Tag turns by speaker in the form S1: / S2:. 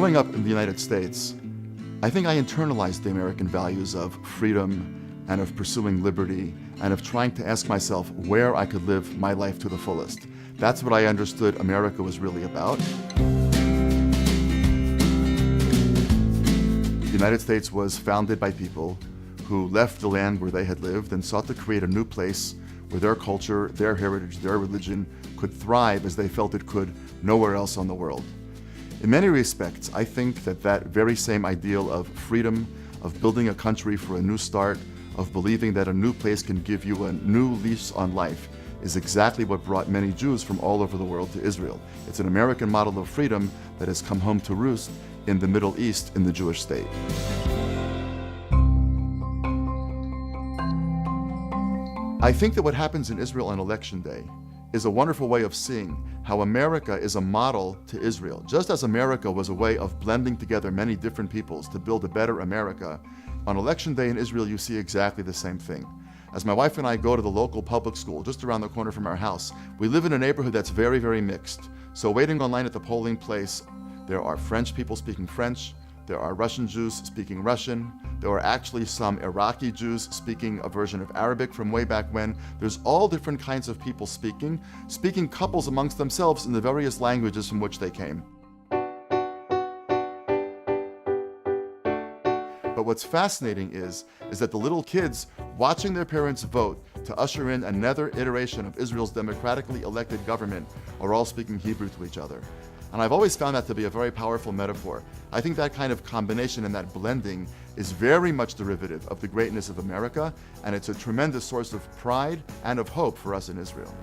S1: Growing up in the United States, I think I internalized the American values of freedom and of pursuing liberty and of trying to ask myself where I could live my life to the fullest. That's what I understood America was really about. The United States was founded by people who left the land where they had lived and sought to create a new place where their culture, their heritage, their religion could thrive as they felt it could nowhere else on the world. In many respects, I think that that very same ideal of freedom, of building a country for a new start, of believing that a new place can give you a new lease on life, is exactly what brought many Jews from all over the world to Israel. It's an American model of freedom that has come home to roost in the Middle East, in the Jewish state. I think that what happens in Israel on Election Day is a wonderful way of seeing how America is a model to Israel. Just as America was a way of blending together many different peoples to build a better America, on Election Day in Israel you see exactly the same thing. As my wife and I go to the local public school just around the corner from our house, we live in a neighborhood that's very, very mixed. So waiting online at the polling place, there are French people speaking French, there are Russian Jews speaking Russian, there are actually some Iraqi Jews speaking a version of Arabic from way back when. There's all different kinds of people speaking couples amongst themselves in the various languages from which they came. But what's fascinating is that the little kids watching their parents vote to usher in another iteration of Israel's democratically elected government are all speaking Hebrew to each other. And I've always found that to be a very powerful metaphor. I think that kind of combination and that blending is very much derivative of the greatness of America, and it's a tremendous source of pride and of hope for us in Israel.